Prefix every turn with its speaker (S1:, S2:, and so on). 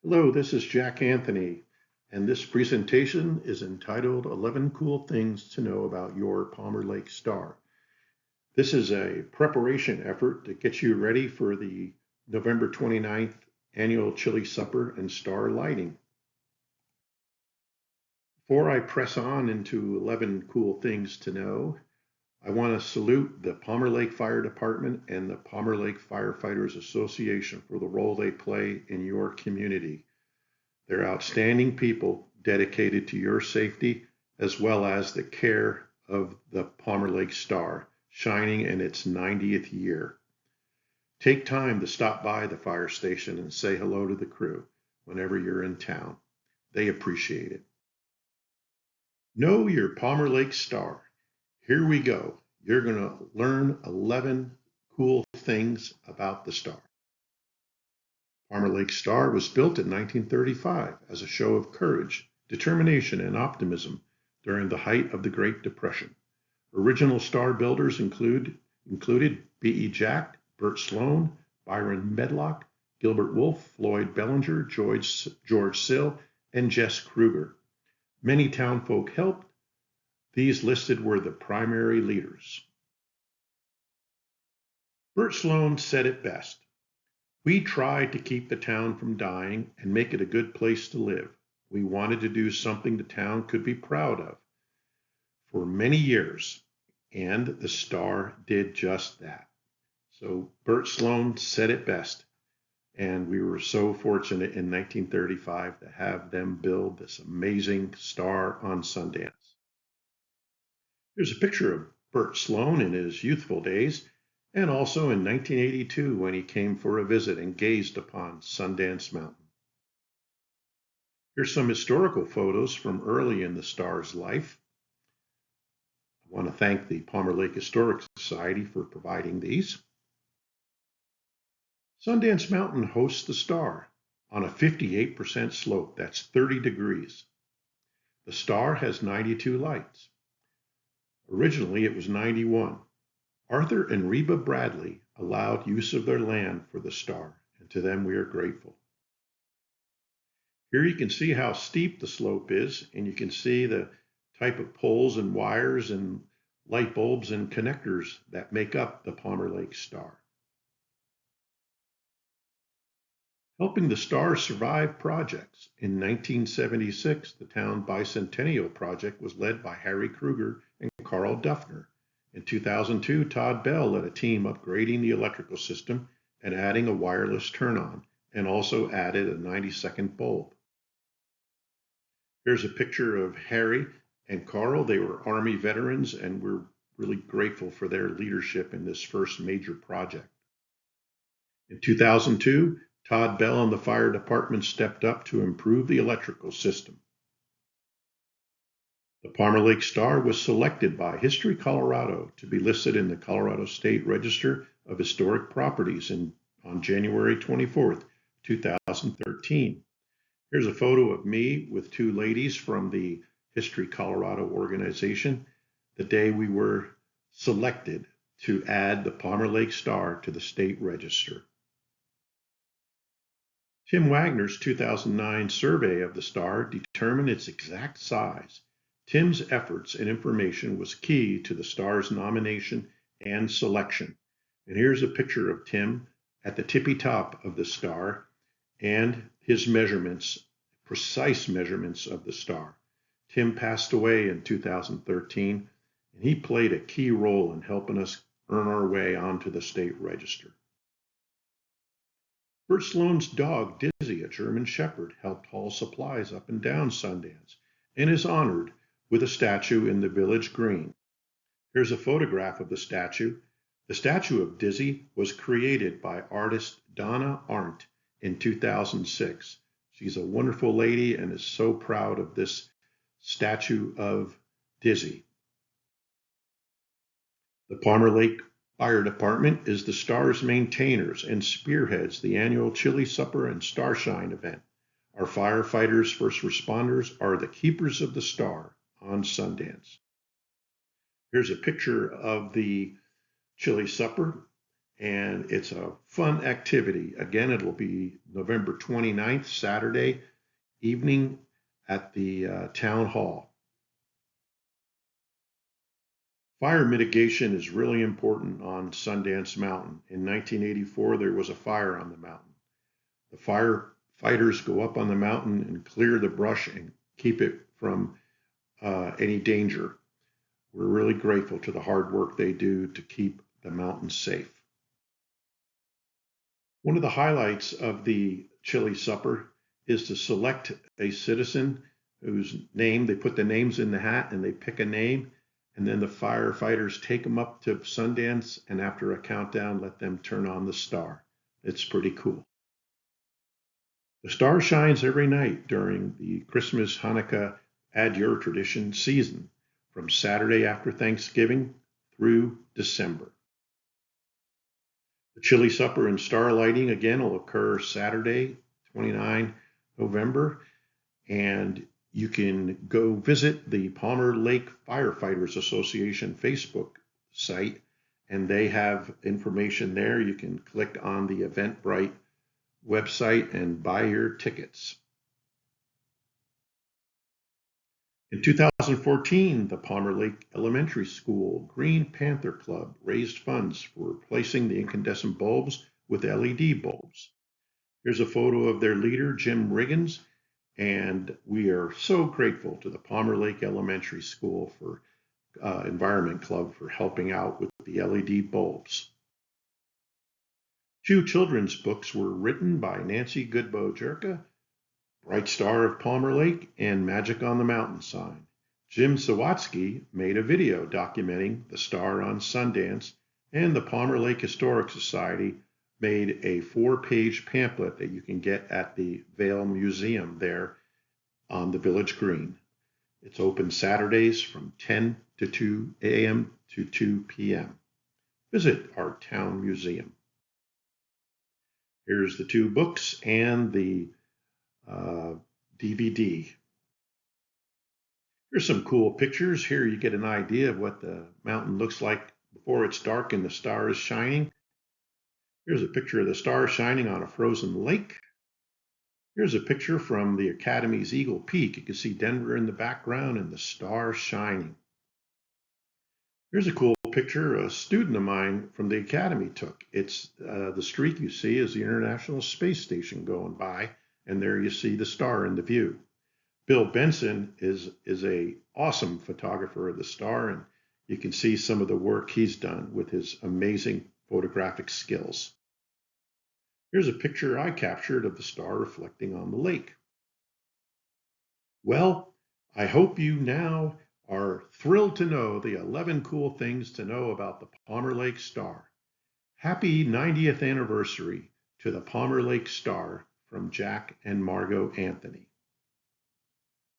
S1: Hello, this is Jack Anthony, and this presentation is entitled 11 Cool Things to Know About Your Palmer Lake Star. This is a preparation effort to get you ready for the November 29th annual Chili Supper and Star Lighting. Before I press on into 11 cool things to know, I want to salute the Palmer Lake Fire Department and the Palmer Lake Firefighters Association for the role they play in your community. They're outstanding people dedicated to your safety as well as the care of the Palmer Lake Star, shining in its 90th year. Take time to stop by the fire station and say hello to the crew whenever you're in town. They appreciate it. Know your Palmer Lake Star. Here we go. You're going to learn 11 cool things about the star. Palmer Lake Star was built in 1935 as a show of courage, determination, and optimism during the height of the Great Depression. Original star builders included B.E. Jack, Bert Sloan, Byron Medlock, Gilbert Wolfe, Floyd Bellinger, George Sill, and Jess Kruger. Many townfolk helped. These listed were the primary leaders. Bert Sloan said it best. We tried to keep the town from dying and make it a good place to live. We wanted to do something the town could be proud of for many years, and the Star did just that. So Bert Sloan said it best, and we were so fortunate in 1935 to have them build this amazing star on Sundance. Here's a picture of Bert Sloan in his youthful days, and also in 1982 when he came for a visit and gazed upon Sundance Mountain. Here's some historical photos from early in the star's life. I want to thank the Palmer Lake Historic Society for providing these. Sundance Mountain hosts the star on a 58% slope, that's 30 degrees. The star has 92 lights. Originally it was 91. Arthur and Reba Bradley allowed use of their land for the star, and to them we are grateful. Here you can see how steep the slope is, and you can see the type of poles and wires and light bulbs and connectors that make up the Palmer Lake Star. Helping the star survive projects. In 1976, the town bicentennial project was led by Harry Kruger and Carl Duffner. In 2002, Todd Bell led a team upgrading the electrical system and adding a wireless turn-on, and also added a 90-second bulb. Here's a picture of Harry and Carl. They were Army veterans, and we're really grateful for their leadership in this first major project. In 2002, Todd Bell and the fire department stepped up to improve the electrical system. The Palmer Lake Star was selected by History Colorado to be listed in the Colorado State Register of Historic Properties on January 24th, 2013. Here's a photo of me with two ladies from the History Colorado organization the day we were selected to add the Palmer Lake Star to the state register. Tim Wagner's 2009 survey of the star determined its exact size. Tim's efforts and information was key to the star's nomination and selection. And here's a picture of Tim at the tippy top of the star and his measurements, precise measurements of the star. Tim passed away in 2013, and he played a key role in helping us earn our way onto the state register. Bert Sloan's dog, Dizzy, a German Shepherd, helped haul supplies up and down Sundance and is honored with a statue in the village green. Here's a photograph of the statue. The statue of Dizzy was created by artist Donna Arndt in 2006. She's a wonderful lady and is so proud of this statue of Dizzy. The Palmer Lake Fire Department is the star's maintainers and spearheads the annual Chili Supper and Starshine event. Our firefighters, first responders are the keepers of the star on Sundance. Here's a picture of the Chili Supper, and it's a fun activity. Again, it'll be November 29th, Saturday evening at the town hall. Fire mitigation is really important on Sundance Mountain. In 1984, there was a fire on the mountain. The firefighters go up on the mountain and clear the brush and keep it from any danger. We're really grateful to the hard work they do to keep the mountain safe. One of the highlights of the chili supper is to select a citizen whose name, they put the names in the hat and they pick a name, and then the firefighters take them up to Sundance, and after a countdown, let them turn on the star. It's pretty cool. The star shines every night during the Christmas, Hanukkah, Add Your Tradition season, from Saturday after Thanksgiving through December. The chili supper and star lighting again will occur Saturday, 29 November, and you can go visit the Palmer Lake Firefighters Association Facebook site, and they have information there. You can click on the Eventbrite website and buy your tickets. In 2014, the Palmer Lake Elementary School Green Panther Club raised funds for replacing the incandescent bulbs with LED bulbs. Here's a photo of their leader, Jim Riggins, and we are so grateful to the Palmer Lake Elementary School for Environment Club for helping out with the LED bulbs. 2 children's books were written by Nancy Goodboe-Jerka, Bright Star of Palmer Lake and Magic on the Mountain sign. Jim Sawatsky made a video documenting the star on Sundance, and the Palmer Lake Historic Society made a 4-page pamphlet that you can get at the Vale Museum there on the Village Green. It's open Saturdays from 10 to 2 a.m. to 2 p.m. Visit our town museum. Here's the 2 books and the DVD. Here's some cool pictures. Here you get an idea of what the mountain looks like before it's dark and the star is shining. Here's a picture of the star shining on a frozen lake. Here's a picture from the Academy's Eagle Peak. You can see Denver in the background and the star shining. Here's a cool picture a student of mine from the Academy took. It's the streak you see is the International Space Station going by, and there you see the star in the view. Bill Benson is a awesome photographer of the star, and you can see some of the work he's done with his amazing photographic skills. Here's a picture I captured of the star reflecting on the lake. Well, I hope you now are thrilled to know the 11 cool things to know about the Palmer Lake Star. Happy 90th anniversary to the Palmer Lake Star from Jack and Margot Anthony.